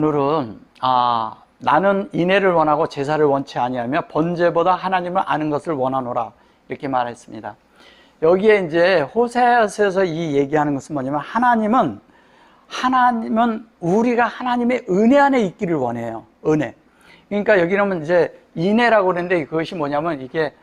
오늘은 나는 인애를 원하고 제사를 원치 아니하며 번제보다 하나님을 아는 것을 원하노라 이렇게 말했습니다. 여기에 이제 호세아서에서 이 얘기하는 것은 뭐냐면 하나님은 우리가 하나님의 은혜 안에 있기를 원해요. 은혜. 그러니까 여기는 이제 인애라고 그러는데 그것이 뭐냐면 이게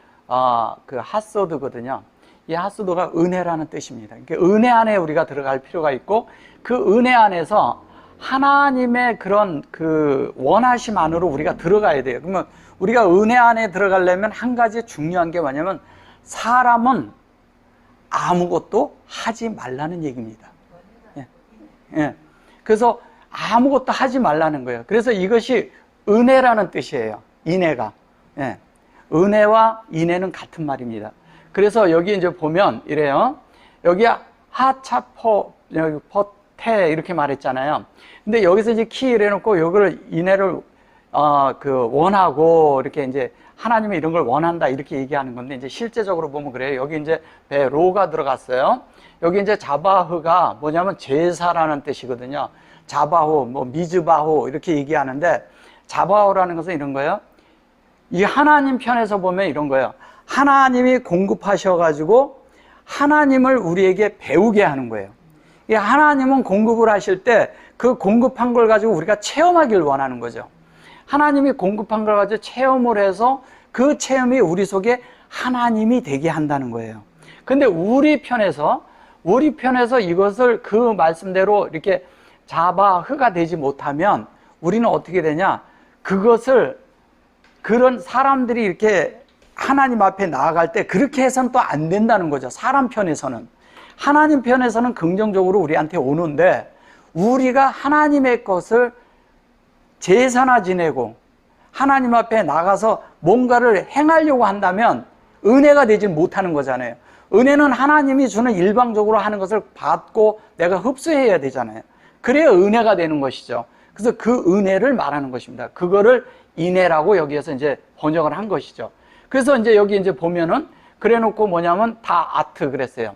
그 핫소드거든요. 이 핫소드가 은혜라는 뜻입니다. 그러니까 은혜 안에 우리가 들어갈 필요가 있고 그 은혜 안에서 하나님의 그런 그 원하심 안으로 우리가 들어가야 돼요. 그러면 우리가 은혜 안에 들어가려면 한 가지 중요한 게 뭐냐면 사람은 아무것도 하지 말라는 얘기입니다. 예. 그래서 아무것도 하지 말라는 거예요. 그래서 이것이 은혜라는 뜻이에요. 인애가. 예. 은혜와 인애는 같은 말입니다. 그래서 여기 이제 보면 이래요. 여기 하차포, 여기 포테 이렇게 말했잖아요. 근데 여기서 이제 키 이래놓고 요거를 인애를 원하고 이렇게 이제 하나님이 이런 걸 원한다 이렇게 얘기하는 건데 이제 실제적으로 보면 그래요. 여기 이제 로가 들어갔어요. 여기 이제 자바흐가 뭐냐면 제사라는 뜻이거든요. 자바호, 뭐 미즈바호 이렇게 얘기하는데 자바호라는 것은 이런 거예요. 이 하나님 편에서 보면 이런 거예요. 하나님이 공급하셔가지고 하나님을 우리에게 배우게 하는 거예요. 이 하나님은 공급을 하실 때 그 공급한 걸 가지고 우리가 체험하길 원하는 거죠. 하나님이 공급한 걸 가지고 체험을 해서 그 체험이 우리 속에 하나님이 되게 한다는 거예요. 근데 우리 편에서 이것을 그 말씀대로 이렇게 자바흐가 되지 못하면 우리는 어떻게 되냐? 그것을 그런 사람들이 이렇게 하나님 앞에 나아갈 때 그렇게 해서는 또 안 된다는 거죠. 사람 편에서는. 하나님 편에서는 긍정적으로 우리한테 오는데 우리가 하나님의 것을 제사나 지내고 하나님 앞에 나가서 뭔가를 행하려고 한다면 은혜가 되지 못하는 거잖아요. 은혜는 하나님이 주는 일방적으로 하는 것을 받고 내가 흡수해야 되잖아요. 그래야 은혜가 되는 것이죠. 그래서 그 은혜를 말하는 것입니다. 그거를 인애라고 여기에서 이제 번역을 한 것이죠. 그래서 이제 여기 이제 보면은 그래 놓고 뭐냐면 다 아트 그랬어요.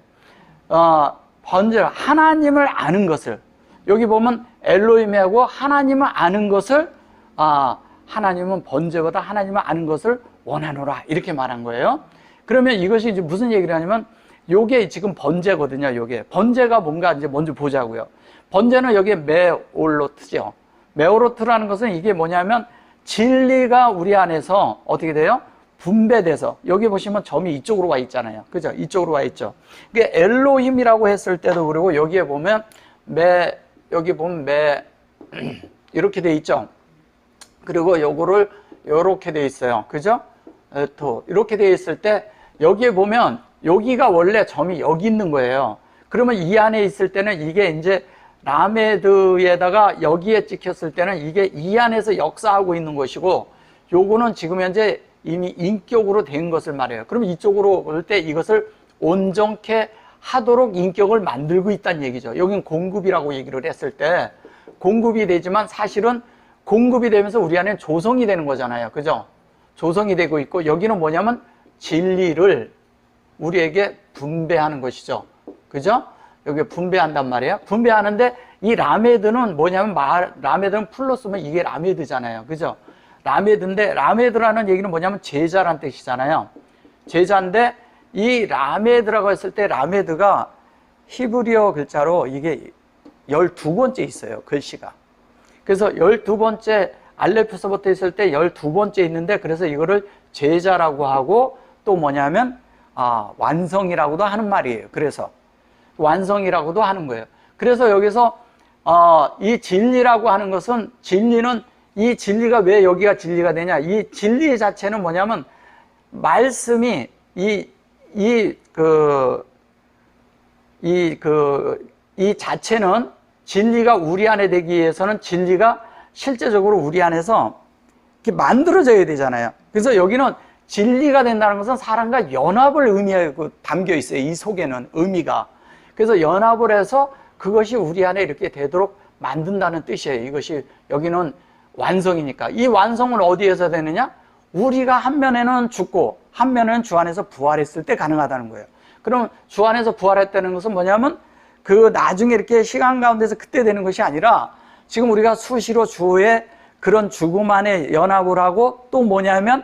번제, 하나님을 아는 것을 여기 보면 엘로힘하고 하나님을 아는 것을 하나님은 번제보다 하나님을 아는 것을 원하노라 이렇게 말한 거예요. 그러면 이것이 이제 무슨 얘기를 하냐면 요게 지금 번제거든요. 요게 번제가 뭔가 이제 먼저 보자고요. 번제는 여기에 메올로트죠. 메올로트라는 것은 이게 뭐냐면 진리가 우리 안에서 어떻게 돼요? 분배돼서 여기 보시면 점이 이쪽으로 와 있잖아요. 그죠? 이쪽으로 와 있죠. 이게 엘로힘이라고 했을 때도 그러고 여기에 보면 여기 보면 이렇게 돼 있죠. 그리고 요거를 요렇게 돼 있어요. 그죠? 이렇게 돼 있을 때 여기에 보면 여기가 원래 점이 여기 있는 거예요. 그러면 이 안에 있을 때는 이게 이제 라메드에다가 여기에 찍혔을 때는 이게 이 안에서 역사하고 있는 것이고 요거는 지금 현재 이미 인격으로 된 것을 말해요. 그럼 이쪽으로 올 때 이것을 온전케 하도록 인격을 만들고 있다는 얘기죠. 여긴 공급이라고 얘기를 했을 때 공급이 되지만 사실은 공급이 되면서 우리 안에 조성이 되는 거잖아요. 그죠? 조성이 되고 있고 여기는 뭐냐면 진리를 우리에게 분배하는 것이죠. 그죠? 여기 분배한단 말이에요. 분배하는데 이 라메드는 뭐냐면 라메드는 풀로 쓰면 이게 라메드잖아요. 그죠? 라메드인데 라메드라는 얘기는 뭐냐면 제자란 뜻이잖아요. 제자인데 이 라메드라고 했을 때 라메드가 히브리어 글자로 이게 12번째 있어요. 글씨가. 그래서 12번째 알레프서부터 있을 때 12번째 있는데 그래서 이거를 제자라고 하고 또 뭐냐면 완성이라고도 하는 말이에요. 그래서 완성이라고도 하는 거예요. 그래서 여기서 이 진리라고 하는 것은 진리는 이 진리가 왜 여기가 진리가 되냐? 이 진리 자체는 뭐냐면 말씀이 이 자체는 진리가 우리 안에 되기 위해서는 진리가 실제적으로 우리 안에서 이렇게 만들어져야 되잖아요. 그래서 여기는 진리가 된다는 것은 사람과 연합을 의미하고 담겨 있어요. 이 속에는 의미가. 그래서 연합을 해서 그것이 우리 안에 이렇게 되도록 만든다는 뜻이에요. 이것이 여기는 완성이니까. 이 완성은 어디에서 되느냐? 우리가 한 면에는 죽고 한 면에는 주 안에서 부활했을 때 가능하다는 거예요. 그럼 주 안에서 부활했다는 것은 뭐냐면 그 나중에 이렇게 시간 가운데서 그때 되는 것이 아니라 지금 우리가 수시로 주의 그런 죽음 안에 연합을 하고 또 뭐냐면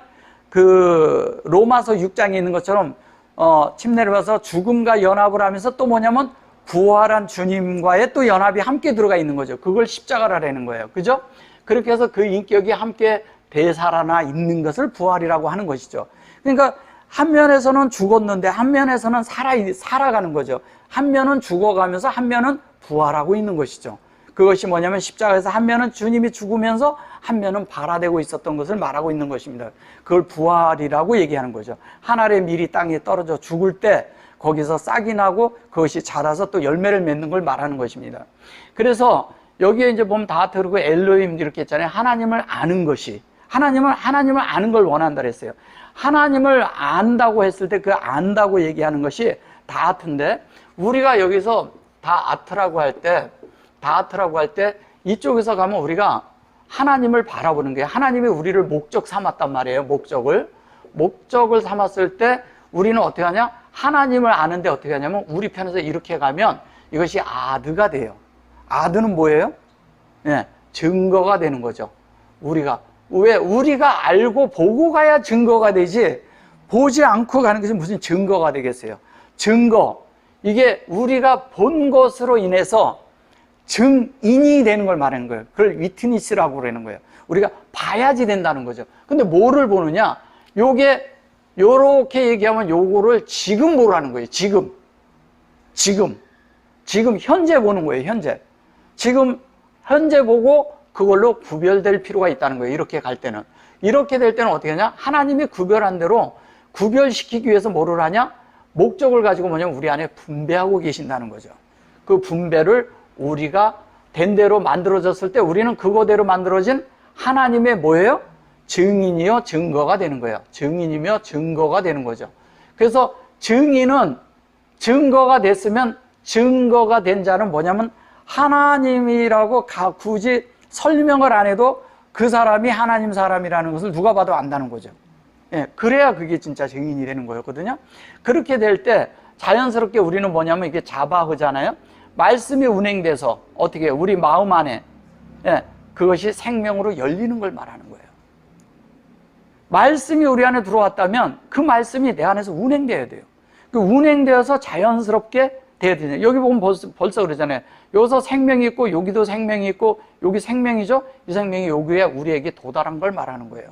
그 로마서 6장에 있는 것처럼 침례를 받아서 죽음과 연합을 하면서 또 뭐냐면 부활한 주님과의 또 연합이 함께 들어가 있는 거죠. 그걸 십자가라는 거예요. 그죠? 그렇게 해서 그 인격이 함께 되살아나 있는 것을 부활이라고 하는 것이죠. 그러니까 한 면에서는 죽었는데 한 면에서는 살아가는 거죠. 한 면은 죽어가면서 한 면은 부활하고 있는 것이죠. 그것이 뭐냐면 십자가에서 한 면은 주님이 죽으면서 한 면은 발화되고 있었던 것을 말하고 있는 것입니다. 그걸 부활이라고 얘기하는 거죠. 한 알의 밀이 땅에 떨어져 죽을 때 거기서 싹이 나고 그것이 자라서 또 열매를 맺는 걸 말하는 것입니다. 그래서 여기에 이제 보면 다하트르고 엘로힘 이렇게 했잖아요. 하나님을 아는 것이 하나님을 아는 걸 원한다 그랬어요. 하나님을 안다고 했을 때 그 안다고 얘기하는 것이 다하트인데 우리가 여기서 다하트라고 할 때 이쪽에서 가면 우리가 하나님을 바라보는 거예요. 하나님이 우리를 목적 삼았단 말이에요. 목적을 삼았을 때 우리는 어떻게 하냐? 하나님을 아는데 어떻게 하냐면 우리 편에서 이렇게 가면 이것이 아드가 돼요. 아드는 뭐예요? 네, 증거가 되는 거죠. 우리가 알고 보고 가야 증거가 되지 보지 않고 가는 것이 무슨 증거가 되겠어요? 증거. 이게 우리가 본 것으로 인해서 증인이 되는 걸 말하는 거예요. 그걸 위트니스라고 그러는 거예요. 우리가 봐야지 된다는 거죠. 근데 뭐를 보느냐? 요렇게 얘기하면 요거를 지금 보라는 거예요. 지금 현재 보는 거예요. 현재 보고 그걸로 구별될 필요가 있다는 거예요. 이렇게 갈 때는. 이렇게 될 때는 어떻게 하냐? 하나님이 구별한 대로 구별시키기 위해서 뭐를 하냐? 목적을 가지고 뭐냐면 우리 안에 분배하고 계신다는 거죠. 그 분배를 우리가 된 대로 만들어졌을 때 우리는 그거대로 만들어진 하나님의 뭐예요? 증인이요 증거가 되는 거예요. 증인이며 증거가 되는 거죠. 그래서 증인은 증거가 됐으면 증거가 된 자는 뭐냐면 하나님이라고 굳이 설명을 안 해도 그 사람이 하나님 사람이라는 것을 누가 봐도 안다는 거죠. 예, 그래야 그게 진짜 증인이 되는 거였거든요. 그렇게 될 때 자연스럽게 우리는 뭐냐면 이게 자바흐잖아요. 말씀이 운행돼서 어떻게 해요? 우리 마음 안에 그것이 생명으로 열리는 걸 말하는 거예요. 말씀이 우리 안에 들어왔다면 그 말씀이 내 안에서 운행돼야 돼요. 그 운행되어서 자연스럽게 돼야 되잖아요. 여기 보면 벌써 그러잖아요. 여기서 생명이 있고 여기도 생명이 있고 여기 생명이죠. 이 생명이 여기에 우리에게 도달한 걸 말하는 거예요.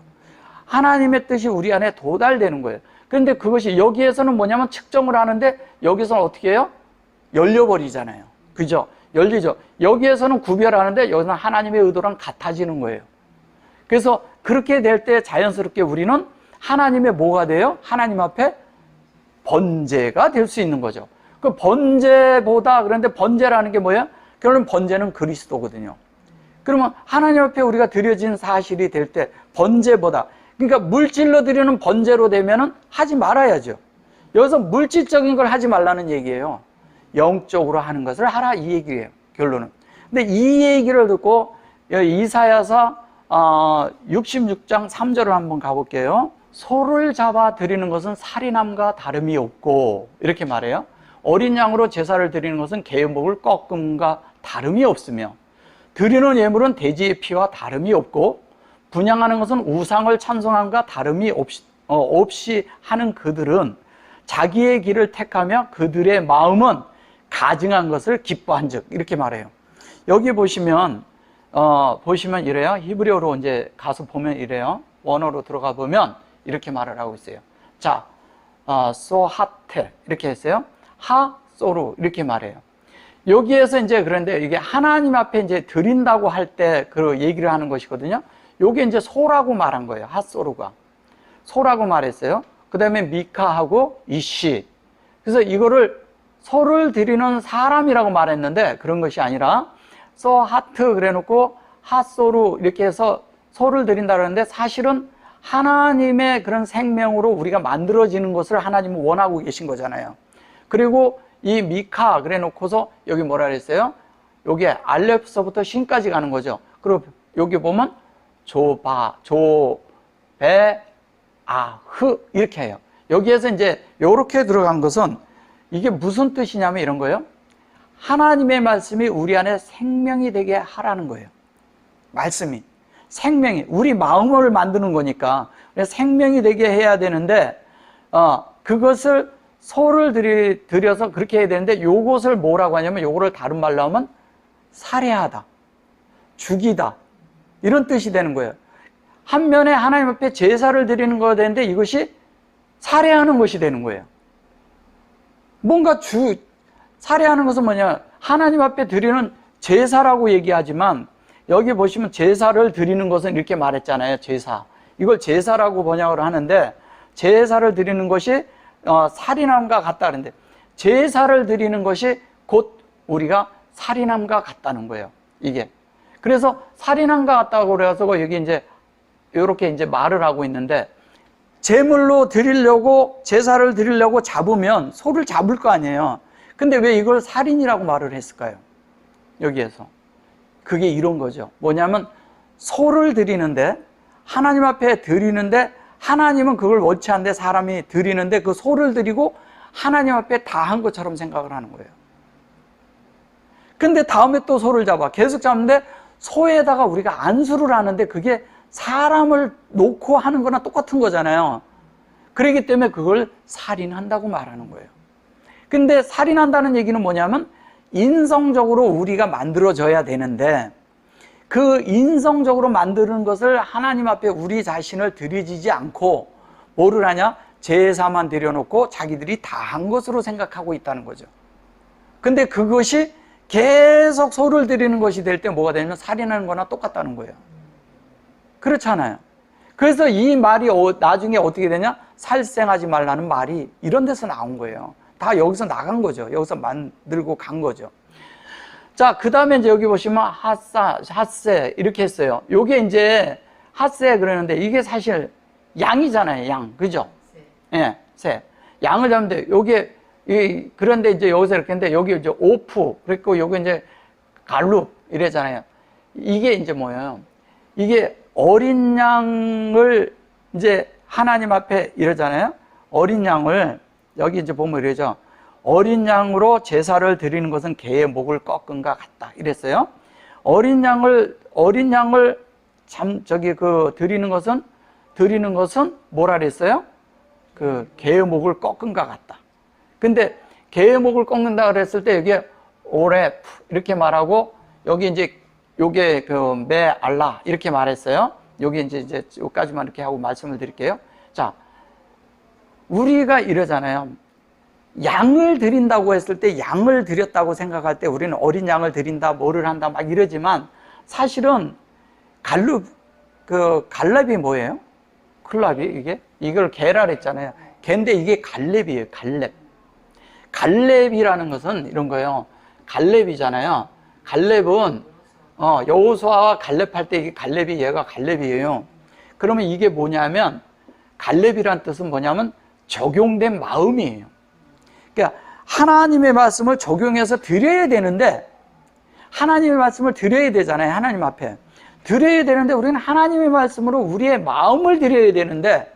하나님의 뜻이 우리 안에 도달되는 거예요. 그런데 그것이 여기에서는 뭐냐면 측정을 하는데 여기서는 어떻게 해요? 열려버리잖아요. 그죠? 열리죠. 여기에서는 구별하는데 여기서는 하나님의 의도랑 같아지는 거예요. 그래서 그렇게 될 때 자연스럽게 우리는 하나님의 뭐가 돼요? 하나님 앞에 번제가 될 수 있는 거죠. 그 번제보다, 그런데 번제라는 게 뭐예요? 결국은 번제는 그리스도거든요. 그러면 하나님 앞에 우리가 드려진 사실이 될 때 번제보다, 그러니까 물질로 드리는 번제로 되면은 하지 말아야죠. 여기서 물질적인 걸 하지 말라는 얘기예요. 영적으로 하는 것을 하라 이 얘기예요. 결론은. 근데 이 얘기를 듣고 이사야서 66장 3절을 한번 가볼게요. 소를 잡아 드리는 것은 살인함과 다름이 없고 이렇게 말해요. 어린 양으로 제사를 드리는 것은 개목을 꺾음과 다름이 없으며 드리는 예물은 돼지의 피와 다름이 없고 분향하는 것은 우상을 찬송함과 다름이 없이 하는 그들은 자기의 길을 택하며 그들의 마음은 가증한 것을 기뻐한즉 이렇게 말해요. 여기 보시면 이래요. 히브리어로 이제 가서 보면 이래요. 원어로 들어가 보면 이렇게 말을 하고 있어요. 자, 소하테 이렇게 했어요. 하소루 이렇게 말해요. 여기에서 이제 그런데 이게 하나님 앞에 이제 드린다고 할 때 그 얘기를 하는 것이거든요. 요게 이제 소라고 말한 거예요. 하소루가 소라고 말했어요. 그 다음에 미카하고 이시. 그래서 이거를 소를 드리는 사람이라고 말했는데 그런 것이 아니라 소하트 그래놓고 하소루 이렇게 해서 소를 드린다 그러는데 사실은 하나님의 그런 생명으로 우리가 만들어지는 것을 하나님은 원하고 계신 거잖아요. 그리고 이 미카 그래 놓고서 여기 뭐라 그랬어요? 여기 알렙서부터 신까지 가는 거죠. 그리고 여기 보면 아흐 이렇게 해요. 여기에서 이제 이렇게 들어간 것은 이게 무슨 뜻이냐면 이런 거예요. 하나님의 말씀이 우리 안에 생명이 되게 하라는 거예요. 말씀이. 생명이. 우리 마음을 만드는 거니까. 생명이 되게 해야 되는데, 그것을 소를 들여서 그렇게 해야 되는데, 요것을 뭐라고 하냐면, 요거를 다른 말로 하면 살해하다, 죽이다, 이런 뜻이 되는 거예요. 한 면에 하나님 앞에 제사를 드리는 거가 되는데, 이것이 살해하는 것이 되는 거예요. 뭔가 살해하는 것은 뭐냐, 하나님 앞에 드리는 제사라고 얘기하지만, 여기 보시면 제사를 드리는 것은 이렇게 말했잖아요. 제사. 이걸 제사라고 번역을 하는데, 제사를 드리는 것이 살인함과 같다 그러는데, 제사를 드리는 것이 곧 우리가 살인함과 같다는 거예요. 이게. 그래서 살인함과 같다고 그래서 여기 이제 이렇게 이제 말을 하고 있는데, 제물로 드리려고, 제사를 드리려고 잡으면 소를 잡을 거 아니에요. 근데 왜 이걸 살인이라고 말을 했을까요? 여기에서. 그게 이런 거죠. 뭐냐면 소를 드리는데, 하나님 앞에 드리는데, 하나님은 그걸 원치 않는데 사람이 드리는데, 그 소를 드리고 하나님 앞에 다 한 것처럼 생각을 하는 거예요. 근데 다음에 또 소를 잡아. 계속 잡는데, 소에다가 우리가 안수를 하는데 그게 사람을 놓고 하는 거나 똑같은 거잖아요. 그렇기 때문에 그걸 살인한다고 말하는 거예요. 근데 살인한다는 얘기는 뭐냐면, 인성적으로 우리가 만들어져야 되는데, 그 인성적으로 만드는 것을 하나님 앞에 우리 자신을 들이지지 않고 뭐를 하냐? 제사만 드려놓고 자기들이 다 한 것으로 생각하고 있다는 거죠. 근데 그것이 계속 소를 드리는 것이 될 때 뭐가 되냐면 살인하는 거나 똑같다는 거예요. 그렇잖아요. 그래서 이 말이 나중에 어떻게 되냐? 살생하지 말라는 말이 이런 데서 나온 거예요. 다 여기서 나간 거죠. 여기서 만들고 간 거죠. 자, 그 다음에 이제 여기 보시면 핫세 이렇게 했어요. 요게 이제 핫세 그러는데, 이게 사실 양이잖아요. 양. 그죠? 예, 새. 양을 잡는데, 요게, 그런데 이제 여기서 이렇게 했는데, 여기 이제 오프, 그리고 여기 이제 갈룹 이래잖아요. 이게 이제 뭐예요? 이게 어린 양을 이제 하나님 앞에 이러잖아요. 어린 양을, 여기 이제 보면 이러죠. 어린 양으로 제사를 드리는 것은 개의 목을 꺾은가 같다. 이랬어요. 어린 양을 드리는 것은 뭐라 그랬어요? 그 개의 목을 꺾은가 같다. 근데 개의 목을 꺾는다 그랬을 때 여기에 오레프 이렇게 말하고, 여기 이제 요게 그 메 알라 이렇게 말했어요. 여기 이제 여기까지만 이렇게 하고 말씀을 드릴게요. 자, 우리가 이러잖아요. 양을 드린다고 했을 때, 양을 드렸다고 생각할 때 우리는 어린 양을 드린다, 뭐를 한다 막 이러지만, 사실은 갈렙이 뭐예요? 클랍이 이걸 개라 했잖아요. 개인데 이게 갈렙이에요. 갈렙이라는 것은 이런 거예요. 갈렙이잖아요. 갈렙은 여호수아와 갈렙할 때 이게 갈렙이, 얘가 갈렙이에요. 그러면 이게 뭐냐면, 갈렙이란 뜻은 뭐냐면 적용된 마음이에요. 그러니까 하나님의 말씀을 적용해서 드려야 되는데, 하나님의 말씀을 드려야 되잖아요. 하나님 앞에 드려야 되는데, 우리는 하나님의 말씀으로 우리의 마음을 드려야 되는데,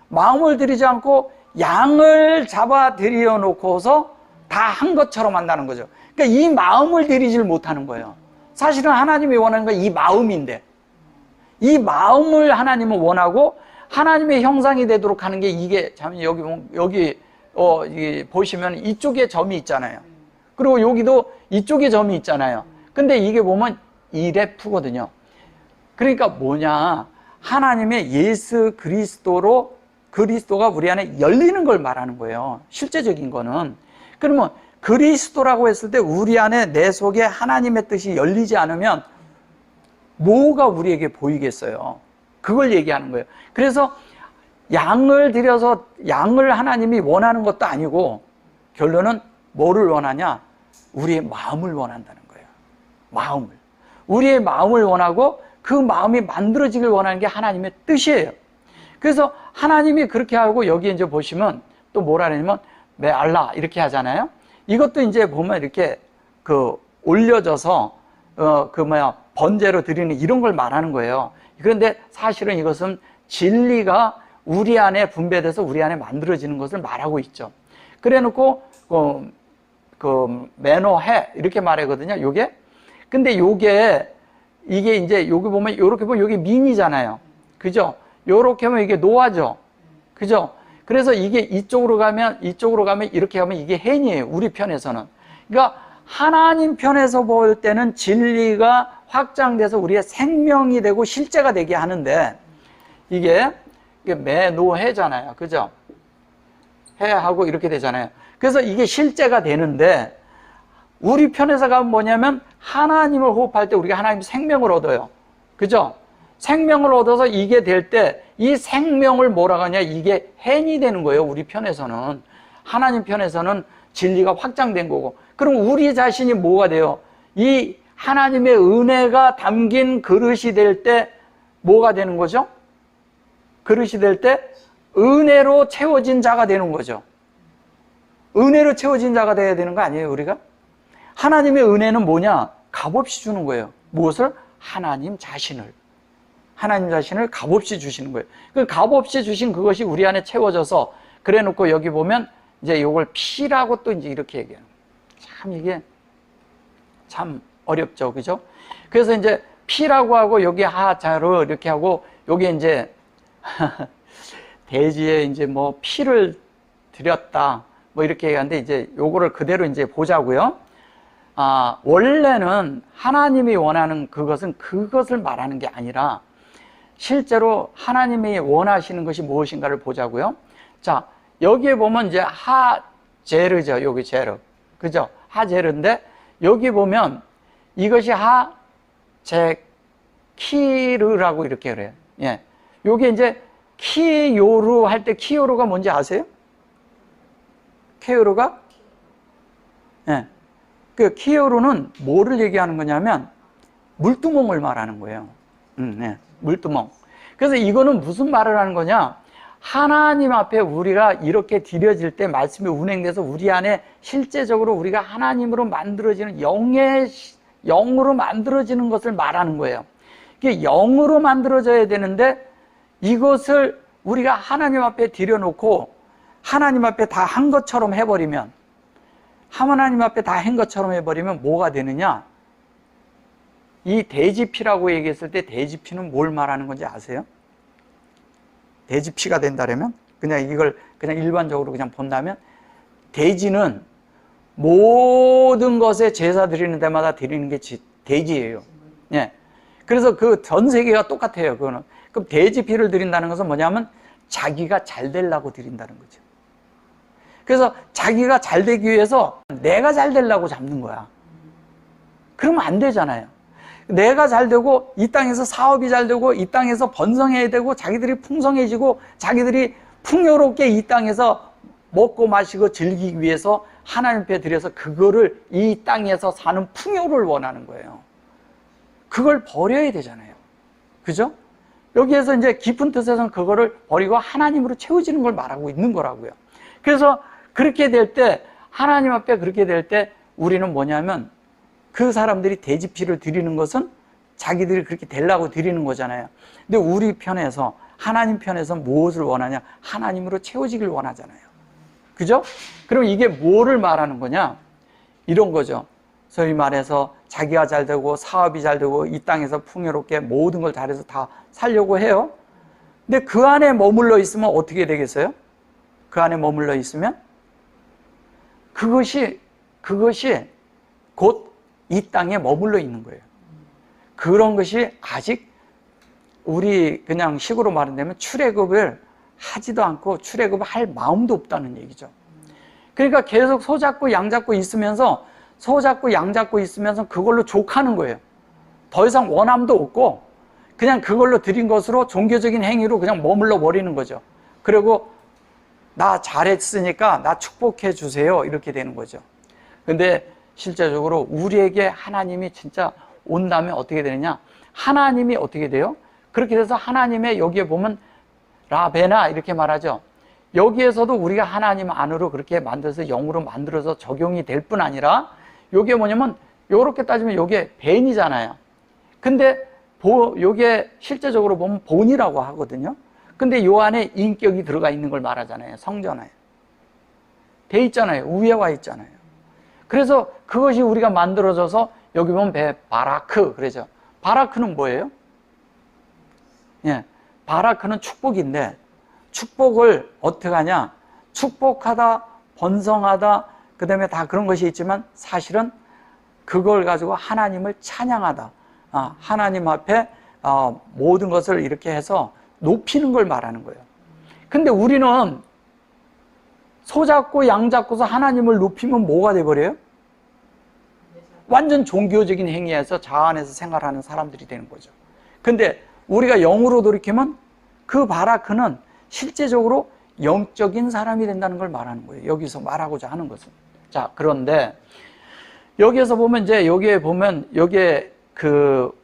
마음을 드리지 않고 양을 잡아 드려놓고서 다 한 것처럼 한다는 거죠. 그러니까 이 마음을 드리질 못하는 거예요. 사실은 하나님이 원하는 건 이 마음인데, 이 마음을 하나님은 원하고 하나님의 형상이 되도록 하는 게, 이게 참 여기 보시면 이쪽에 점이 있잖아요. 그리고 여기도 이쪽에 점이 있잖아요. 근데 이게 보면 이레프거든요. 그러니까 뭐냐, 하나님의 예수 그리스도가 우리 안에 열리는 걸 말하는 거예요. 실제적인 거는. 그러면 그리스도라고 했을 때 우리 안에, 내 속에 하나님의 뜻이 열리지 않으면 뭐가 우리에게 보이겠어요? 그걸 얘기하는 거예요. 그래서 양을 드려서 양을 하나님이 원하는 것도 아니고, 결론은 뭐를 원하냐? 우리의 마음을 원한다는 거예요. 마음을. 우리의 마음을 원하고, 그 마음이 만들어지길 원하는 게 하나님의 뜻이에요. 그래서 하나님이 그렇게 하고, 여기 이제 보시면 또 뭐라 그러냐면 메 알라 이렇게 하잖아요. 이것도 이제 보면 이렇게 올려져서 번제로 드리는 이런 걸 말하는 거예요. 그런데 사실은 이것은 진리가 우리 안에 분배돼서 우리 안에 만들어지는 것을 말하고 있죠. 그래 놓고 메노해 이렇게 말하거든요. 요게. 근데 요게 이게 이제 여기 보면 이렇게 보면 여기 민이잖아요. 그죠? 요렇게 하면 이게 노아죠. 그죠? 그래서 이게 이쪽으로 가면 이렇게 가면 이게 헨이에요. 우리 편에서는. 그러니까 하나님 편에서 볼 때는 진리가 확장돼서 우리의 생명이 되고 실제가 되게 하는데 이게 매노해잖아요. 그죠? 해하고 이렇게 되잖아요. 그래서 이게 실제가 되는데 우리 편에서 가면 뭐냐면 하나님을 호흡할 때 우리가 하나님 생명을 얻어요. 그죠? 생명을 얻어서 이게 될 때 이 생명을 뭐라고 하냐, 이게 헨이 되는 거예요. 우리 편에서는. 하나님 편에서는 진리가 확장된 거고. 그럼 우리 자신이 뭐가 돼요? 이 하나님의 은혜가 담긴 그릇이 될 때 뭐가 되는 거죠? 그릇이 될 때 은혜로 채워진 자가 되는 거죠. 은혜로 채워진 자가 돼야 되는 거 아니에요, 우리가? 하나님의 은혜는 뭐냐? 값없이 주는 거예요. 무엇을? 하나님 자신을 값없이 주시는 거예요. 그 값없이 주신 그것이 우리 안에 채워져서, 그래 놓고 여기 보면 이제 요걸 피라고 또 이제 이렇게 얘기해요. 참 이게 참 어렵죠. 그죠? 그래서 이제 피라고 하고 여기 하자로 이렇게 하고 여기 이제 대지에 이제 뭐 피를 드렸다 뭐 이렇게 얘기하는데 이제 요거를 그대로 이제 보자고요. 원래는 하나님이 원하는 그것을 말하는 게 아니라 실제로 하나님이 원하시는 것이 무엇인가를 보자고요. 자, 여기에 보면 이제 하제르죠. 여기 제르. 그죠? 하제르인데 여기 보면 이것이 하제키르라고 이렇게 그래요. 예. 요게 이제 키요루 할 때 키요루가 뭔지 아세요? 키요루가? 예. 그 키요루는 뭐를 얘기하는 거냐면 물두멍을 말하는 거예요. 네. 물두멍. 그래서 이거는 무슨 말을 하는 거냐? 하나님 앞에 우리가 이렇게 드려질 때 말씀이 운행돼서 우리 안에 실제적으로 우리가 하나님으로 만들어지는 영으로 만들어지는 것을 말하는 거예요. 이게 영으로 만들어져야 되는데 이것을 우리가 하나님 앞에 드려놓고 하나님 앞에 다 한 것처럼 해버리면, 하나님 앞에 다 한 것처럼 해버리면 뭐가 되느냐? 이 돼지피라고 얘기했을 때 돼지피는 뭘 말하는 건지 아세요? 돼지피가 된다면 그냥 이걸 그냥 일반적으로 그냥 본다면 돼지는 모든 것에 제사 드리는 데마다 드리는 게 돼지예요. 예. 그래서 그 전 세계가 똑같아요. 그거는. 그럼 돼지피를 드린다는 것은 뭐냐면 자기가 잘 되려고 드린다는 거죠. 그래서 자기가 잘 되기 위해서 내가 잘 되려고 잡는 거야. 그러면 안 되잖아요. 내가 잘 되고 이 땅에서 사업이 잘 되고 이 땅에서 번성해야 되고 자기들이 풍성해지고 자기들이 풍요롭게 이 땅에서 먹고 마시고 즐기기 위해서 하나님 앞에 드려서 그거를 이 땅에서 사는 풍요를 원하는 거예요. 그걸 버려야 되잖아요. 그죠? 여기에서 이제 깊은 뜻에서는 그거를 버리고 하나님으로 채워지는 걸 말하고 있는 거라고요. 그래서 그렇게 될 때, 하나님 앞에 그렇게 될 때 우리는 뭐냐면 그 사람들이 돼지피를 드리는 것은 자기들이 그렇게 되려고 드리는 거잖아요. 근데 우리 편에서, 하나님 편에서 무엇을 원하냐? 하나님으로 채워지길 원하잖아요. 그죠? 그럼 이게 뭐를 말하는 거냐? 이런 거죠. 소위 말해서 자기가 잘 되고 사업이 잘 되고 이 땅에서 풍요롭게 모든 걸 잘해서 다 살려고 해요. 근데 그 안에 머물러 있으면 어떻게 되겠어요? 그 안에 머물러 있으면 그것이 곧 이 땅에 머물러 있는 거예요. 그런 것이 아직 우리 그냥 식으로 말한다면 출애굽을 하지도 않고 출애굽을 할 마음도 없다는 얘기죠. 그러니까 계속 소 잡고 양 잡고 있으면서 그걸로 족하는 거예요. 더 이상 원함도 없고 그냥 그걸로 드린 것으로 종교적인 행위로 그냥 머물러 버리는 거죠. 그리고 나 잘했으니까 나 축복해 주세요 이렇게 되는 거죠. 근데 실제적으로 우리에게 하나님이 진짜 온다면 어떻게 되느냐? 하나님이 어떻게 돼요? 그렇게 돼서 하나님의 여기에 보면 라베나 이렇게 말하죠. 여기에서도 우리가 하나님 안으로 그렇게 만들어서 영으로 만들어서 적용이 될 뿐 아니라 요게 뭐냐면 요렇게 따지면 요게 벤이잖아요. 근데 요게 실제적으로 보면 본이라고 하거든요. 근데 요 안에 인격이 들어가 있는 걸 말하잖아요. 성전에 돼 있잖아요. 위에 와 있잖아요. 그래서 그것이 우리가 만들어져서 여기 보면 바라크 그러죠. 바라크는 뭐예요? 예, 바라크는 축복인데 축복을 어떻게 하냐? 축복하다, 번성하다, 그 다음에 다 그런 것이 있지만 사실은 그걸 가지고 하나님을 찬양하다. 하나님 앞에 모든 것을 이렇게 해서 높이는 걸 말하는 거예요. 근데 우리는 소 잡고 양 잡고서 하나님을 높이면 뭐가 돼버려요? 완전 종교적인 행위에서 자안에서 생활하는 사람들이 되는 거죠. 근데 우리가 영으로 돌이키면 그 바라크는 실제적으로 영적인 사람이 된다는 걸 말하는 거예요. 여기서 말하고자 하는 것은. 자, 그런데 여기에서 보면 이제 여기에 보면 여기에 그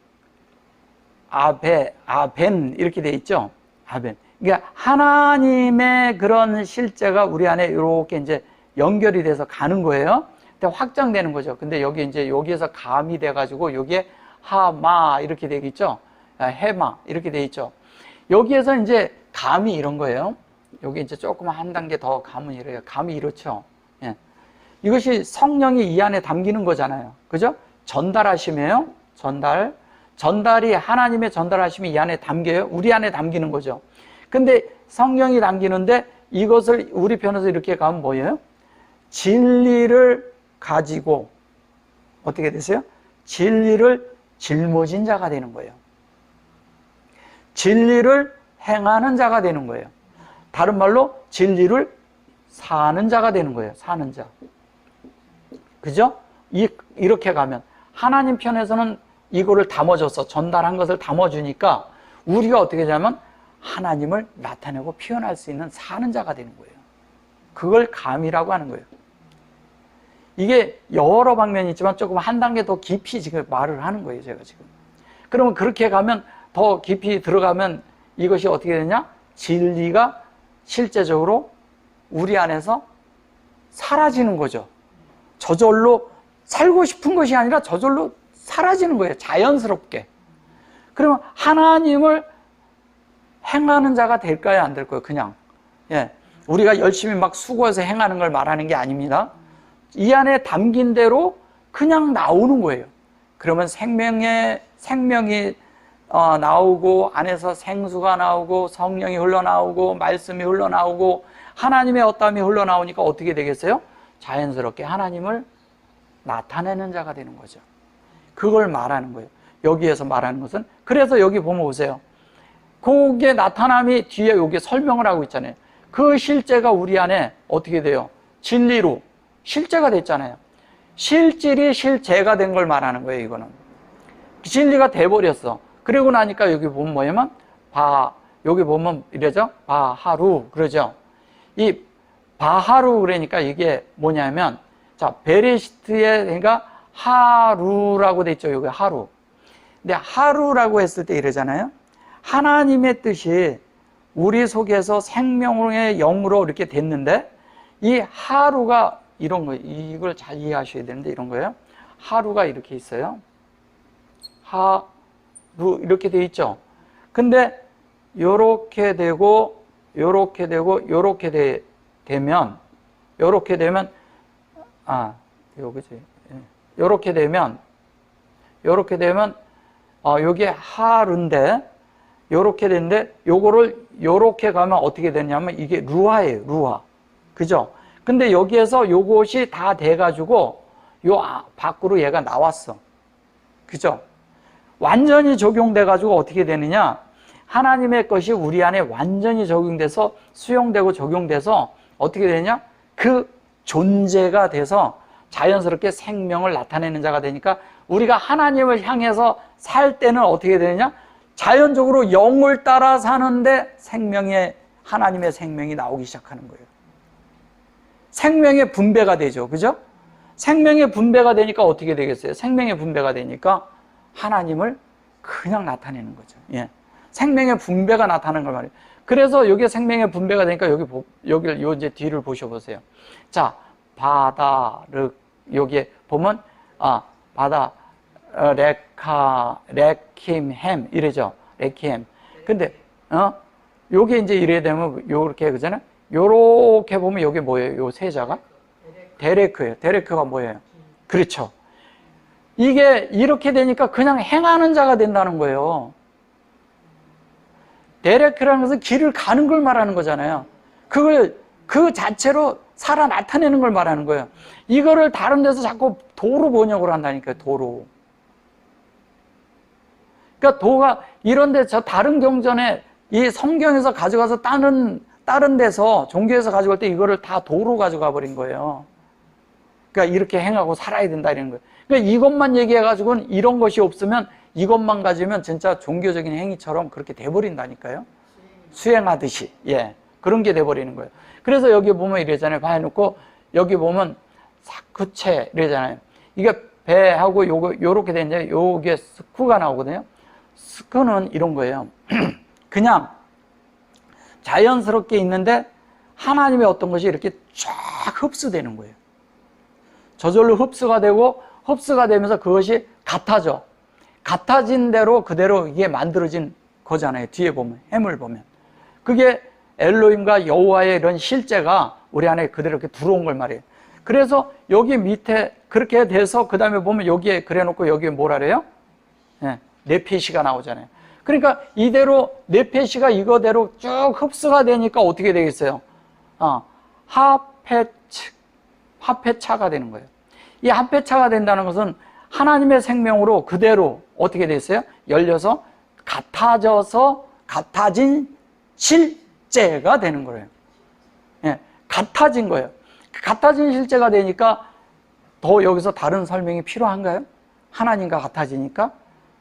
아벤 이렇게 돼 있죠. 아벤. 그러니까 하나님의 그런 실제가 우리 안에 이렇게 이제 연결이 돼서 가는 거예요. 근데 확장되는 거죠. 근데 여기 이제 여기에서 감이 돼 가지고 여기에 하마 이렇게 돼 있죠. 해마 이렇게 돼 있죠. 여기에서 이제 감이 이런 거예요. 여기 이제 조금 한 단계 더 감은 이래요. 감이 이렇죠. 예. 이것이 성령이 이 안에 담기는 거잖아요. 그죠? 전달하심이에요. 전달이 하나님의 전달하심이 이 안에 담겨요. 우리 안에 담기는 거죠. 근데 성령이 담기는데 이것을 우리 편에서 이렇게 가면 뭐예요? 진리를 가지고 어떻게 되세요? 진리를 짊어진 자가 되는 거예요. 진리를 행하는 자가 되는 거예요. 다른 말로 진리를 사는 자가 되는 거예요. 사는 자. 그죠? 이렇게 가면 하나님 편에서는 이거를 담아줘서 전달한 것을 담아주니까 우리가 어떻게 하냐면 하나님을 나타내고 표현할 수 있는 사는 자가 되는 거예요. 그걸 감이라고 하는 거예요. 이게 여러 방면이 있지만 조금 한 단계 더 깊이 지금 말을 하는 거예요. 제가 지금. 그러면 그렇게 가면 더 깊이 들어가면 이것이 어떻게 되냐? 진리가 실제적으로 우리 안에서 사라지는 거죠. 저절로 살고 싶은 것이 아니라 저절로 사라지는 거예요. 자연스럽게. 그러면 하나님을 행하는 자가 될까요? 안 될까요? 그냥. 예. 우리가 열심히 막 수고해서 행하는 걸 말하는 게 아닙니다. 이 안에 담긴 대로 그냥 나오는 거예요. 그러면 생명이 나오고 안에서 생수가 나오고 성령이 흘러나오고 말씀이 흘러나오고 하나님의 어떠함이 흘러나오니까 어떻게 되겠어요? 자연스럽게 하나님을 나타내는 자가 되는 거죠. 그걸 말하는 거예요. 여기에서 말하는 것은. 그래서 여기 보면 보세요. 그게 나타남이 뒤에 여기 설명을 하고 있잖아요. 그 실제가 우리 안에 어떻게 돼요? 진리로 실제가 됐잖아요. 실질이 실제가 된 걸 말하는 거예요. 이거는 진리가 돼버렸어. 그러고 나니까 여기 보면 뭐냐면 여기 보면 이래죠. 바하루 그러죠. 이 바하루 그러니까 이게 뭐냐면 자 베레시트에 그러니까 하루라고 돼 있죠. 여기 하루. 근데 하루라고 했을 때 이러잖아요. 하나님의 뜻이 우리 속에서 생명의 영으로 이렇게 됐는데 이 하루가 이런 거예요. 이걸 잘 이해하셔야 되는데 이런 거예요. 하루가 이렇게 있어요. 하루 이렇게 돼 있죠. 근데 요렇게 되고 요렇게 되고 요렇게 되면 요거지. 요렇게 되면 요게 하루인데 요렇게 되는데 요거를 요렇게 가면 어떻게 되냐면 이게 루아예요. 루아. 그죠? 근데 여기에서 요것이 다 돼가지고 밖으로 얘가 나왔어. 그죠? 완전히 적용돼가지고 어떻게 되느냐? 하나님의 것이 우리 안에 완전히 적용돼서 수용되고 적용돼서 어떻게 되느냐? 그 존재가 돼서 자연스럽게 생명을 나타내는 자가 되니까 우리가 하나님을 향해서 살 때는 어떻게 되느냐? 자연적으로 영을 따라 사는데 하나님의 생명이 나오기 시작하는 거예요. 생명의 분배가 되죠. 그죠? 생명의 분배가 되니까 어떻게 되겠어요? 생명의 분배가 되니까 하나님을 그냥 나타내는 거죠. 예. 생명의 분배가 나타나는 걸 말이에요. 그래서 여기 생명의 분배가 되니까 여기를 요 이제 뒤를 보셔보세요. 자, 여기에 보면 바다 레킴햄 이래죠. 레킴. 근데 요게 이제 이래 되면 요렇게 그잖아요. 요렇게 보면 요게 뭐예요? 요 세자가 데레크예요. 데레크가 뭐예요? 그렇죠. 이게 이렇게 되니까 그냥 행하는 자가 된다는 거예요. 데레크라는 것은 길을 가는 걸 말하는 거잖아요. 그걸 그 자체로 살아 나타내는 걸 말하는 거예요. 이거를 다른 데서 자꾸 도로 번역을 한다니까요. 도로. 그러니까 도가 이런데 저 다른 경전에 이 성경에서 가져가서 다른 데서 종교에서 가져갈 때 이거를 다 도로 가져가 버린 거예요. 그러니까 이렇게 행하고 살아야 된다 이런 거예요. 그러니까 이것만 얘기해가지고는 이런 것이 없으면 이것만 가지면 진짜 종교적인 행위처럼 그렇게 돼버린다니까요. 수행하듯이. 예. 그런 게 돼버리는 거예요. 그래서 여기 보면 이러잖아요. 봐놓고 여기 보면 사쿠체 이러잖아요. 이게 배하고 요렇게 되는데 요게 스쿠가 나오거든요. 스쿠는 이런 거예요. 그냥 자연스럽게 있는데 하나님의 어떤 것이 이렇게 쫙 흡수되는 거예요. 저절로 흡수가 되고 흡수가 되면서 그것이 같아져. 같아진 대로 그대로 이게 만들어진 거잖아요. 뒤에 보면, 해물 보면. 그게 엘로힘과 여호와의 이런 실제가 우리 안에 그대로 이렇게 들어온 걸 말이에요. 그래서 여기 밑에 그렇게 돼서 그 다음에 보면 여기에 그래놓고 여기에 뭐라 그래요? 네, 네페시가 나오잖아요. 그러니까 이대로 네페시가 이거대로 쭉 흡수가 되니까 어떻게 되겠어요? 하페차가 되는 거예요. 이 하페차가 된다는 것은 하나님의 생명으로 그대로 어떻게 됐어요? 열려서 같아져서 같아진 실제가 되는 거예요. 예, 같아진 거예요. 같아진 실제가 되니까 더 여기서 다른 설명이 필요한가요? 하나님과 같아지니까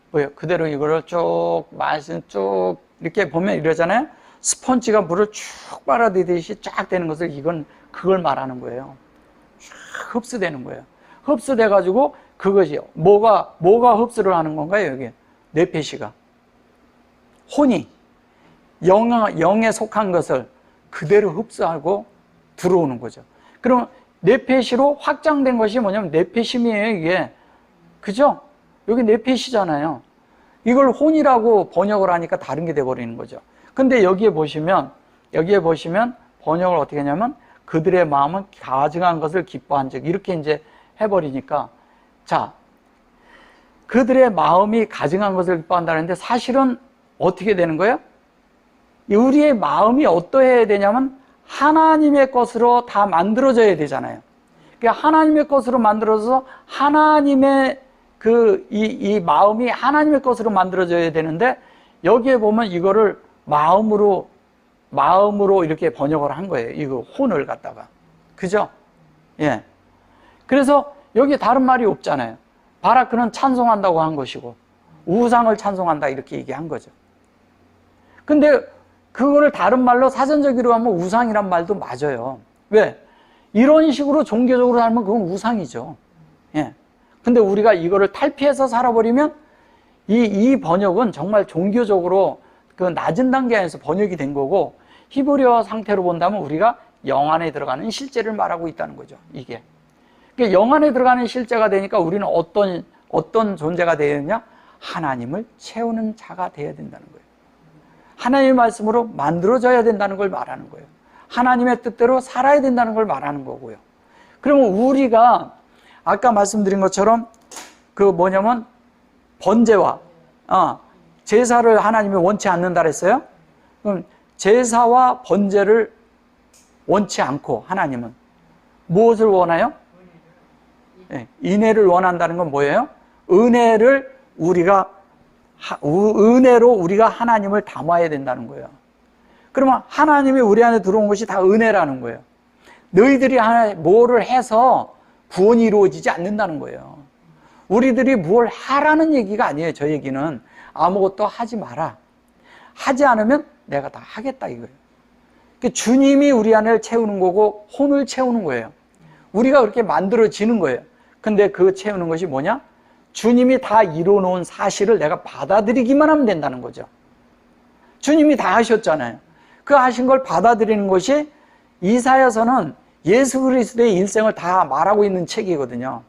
뭐예요? 그대로 이거를 쭉 이렇게 보면 이러잖아요. 스펀지가 물을 쭉 빨아들이듯이 쫙 되는 것을 이건 그걸 말하는 거예요. 쭉 흡수되는 거예요. 흡수돼 가지고 그것이 뭐가 흡수를 하는 건가요? 여기 네페시가 혼이 영에 속한 것을 그대로 흡수하고 들어오는 거죠. 그럼 네페시로 확장된 것이 뭐냐면 네페심이에요. 이게 그죠? 여기 네페시잖아요. 이걸 혼이라고 번역을 하니까 다른 게 돼버리는 거죠. 근데 여기에 보시면 번역을 어떻게 하냐면 그들의 마음은 가증한 것을 기뻐한 적 이렇게 이제 해버리니까 자 그들의 마음이 가증한 것을 기뻐한다는데 사실은 어떻게 되는 거예요? 우리의 마음이 어떠해야 되냐면 하나님의 것으로 다 만들어져야 되잖아요. 그러니까 하나님의 것으로 만들어서 하나님의 이 마음이 하나님의 것으로 만들어져야 되는데 여기에 보면 이거를 마음으로 이렇게 번역을 한 거예요. 이거 혼을 갖다가. 그죠? 예. 그래서 여기 다른 말이 없잖아요. 바라크는 찬송한다고 한 것이고 우상을 찬송한다 이렇게 얘기한 거죠. 근데 그거를 다른 말로 사전적으로 하면 우상이란 말도 맞아요. 왜? 이런 식으로 종교적으로 살면 그건 우상이죠. 예. 근데 우리가 이거를 탈피해서 살아버리면 이 번역은 정말 종교적으로 그 낮은 단계에서 번역이 된 거고 히브리어 상태로 본다면 우리가 영 안에 들어가는 실제를 말하고 있다는 거죠. 이게. 그러니까 영 안에 들어가는 실제가 되니까 우리는 어떤 존재가 되어야 되냐? 하나님을 채우는 자가 되어야 된다는 거예요. 하나님의 말씀으로 만들어져야 된다는 걸 말하는 거예요. 하나님의 뜻대로 살아야 된다는 걸 말하는 거고요. 그러면 우리가 아까 말씀드린 것처럼 번제와 제사를 하나님이 원치 않는다 그랬어요. 그럼 제사와 번제를 원치 않고 하나님은 무엇을 원해요? 인애를 원한다는 건 뭐예요? 은혜로 우리가 하나님을 담아야 된다는 거예요. 그러면 하나님이 우리 안에 들어온 것이 다 은혜라는 거예요. 너희들이 뭐를 해서 구원이 이루어지지 않는다는 거예요. 우리들이 뭘 하라는 얘기가 아니에요. 저 얘기는 아무것도 하지 마라. 하지 않으면 내가 다 하겠다 이거예요. 주님이 우리 안을 채우는 거고 혼을 채우는 거예요. 우리가 그렇게 만들어지는 거예요. 근데 그 채우는 것이 뭐냐? 주님이 다 이루어놓은 사실을 내가 받아들이기만 하면 된다는 거죠. 주님이 다 하셨잖아요. 그 하신 걸 받아들이는 것이 이사야서는 예수 그리스도의 일생을 다 말하고 있는 책이거든요.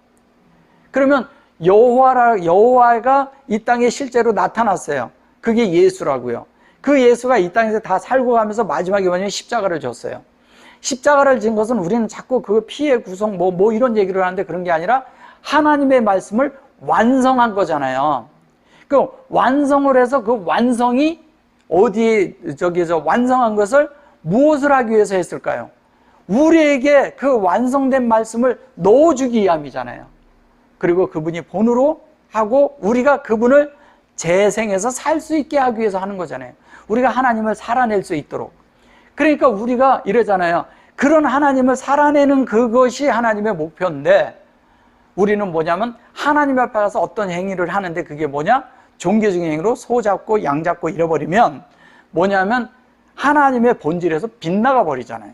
그러면 여호와가 이 땅에 실제로 나타났어요. 그게 예수라고요. 그 예수가 이 땅에서 다 살고 가면서 마지막에 뭐냐면 십자가를 졌어요. 십자가를 진 것은 우리는 자꾸 그 피의 구성 이런 얘기를 하는데 그런 게 아니라 하나님의 말씀을 완성한 거잖아요. 그 완성을 해서 그 완성이 어디에 완성한 것을 무엇을 하기 위해서 했을까요? 우리에게 그 완성된 말씀을 넣어주기 위함이잖아요. 그리고 그분이 본으로 하고 우리가 그분을 재생해서 살 수 있게 하기 위해서 하는 거잖아요. 우리가 하나님을 살아낼 수 있도록. 그러니까 우리가 이러잖아요. 그런 하나님을 살아내는 그것이 하나님의 목표인데 우리는 뭐냐면 하나님 앞에 가서 어떤 행위를 하는데 그게 뭐냐? 종교적인 행위로 소 잡고 양 잡고 잃어버리면 뭐냐면 하나님의 본질에서 빗나가 버리잖아요.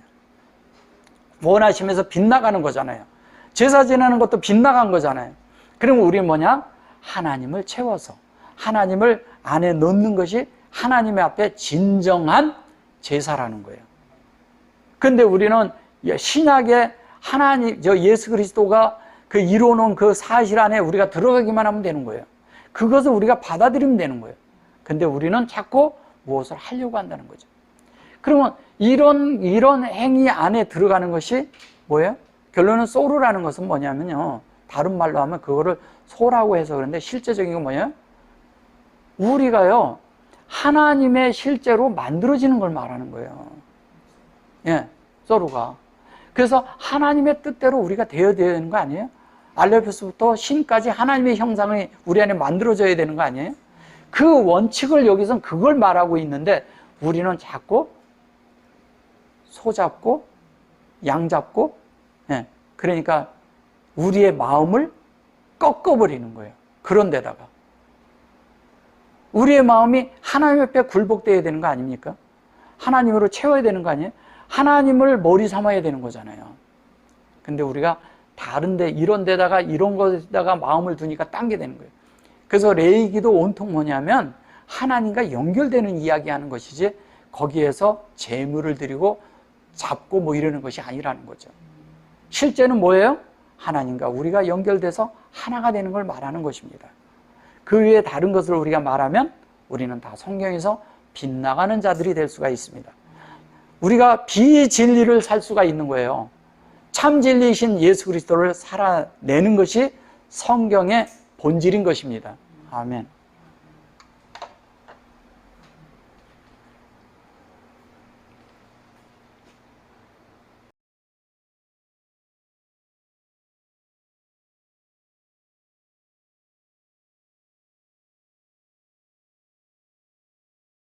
원하심에서 빗나가는 거잖아요. 제사 지내는 것도 빗나간 거잖아요. 그러면 우리는 뭐냐? 하나님을 채워서 하나님을 안에 넣는 것이 하나님의 앞에 진정한 제사라는 거예요. 근데 우리는 신약에 하나님, 예수 그리스도가 그 이루어놓은 그 사실 안에 우리가 들어가기만 하면 되는 거예요. 그것을 우리가 받아들이면 되는 거예요. 근데 우리는 자꾸 무엇을 하려고 한다는 거죠. 그러면 이런 행위 안에 들어가는 것이 뭐예요? 결론은 소르라는 것은 뭐냐면요. 다른 말로 하면 그거를 소라고 해서 그런데 실제적인 건 뭐예요? 우리가요. 하나님의 실제로 만들어지는 걸 말하는 거예요. 예, 소르가. 그래서 하나님의 뜻대로 우리가 되어야 되는 거 아니에요? 알레피스부터 신까지 하나님의 형상이 우리 안에 만들어져야 되는 거 아니에요? 그 원칙을 여기서 그걸 말하고 있는데 우리는 자꾸 소 잡고 양 잡고 예, 그러니까 우리의 마음을 꺾어버리는 거예요. 그런데다가 우리의 마음이 하나님 앞에 굴복되어야 되는 거 아닙니까? 하나님으로 채워야 되는 거 아니에요? 하나님을 머리 삼아야 되는 거잖아요. 근데 우리가 다른데 이런 데다가 이런 것에다가 마음을 두니까 딴 게 되는 거예요. 그래서 레위기도 온통 뭐냐면 하나님과 연결되는 이야기하는 것이지 거기에서 제물을 드리고 잡고 뭐 이러는 것이 아니라는 거죠. 실제는 뭐예요? 하나님과 우리가 연결돼서 하나가 되는 걸 말하는 것입니다. 그 외에 다른 것을 우리가 말하면 우리는 다 성경에서 빗나가는 자들이 될 수가 있습니다. 우리가 비진리를 살 수가 있는 거예요. 참 진리이신 예수 그리스도를 살아내는 것이 성경의 본질인 것입니다. 아멘.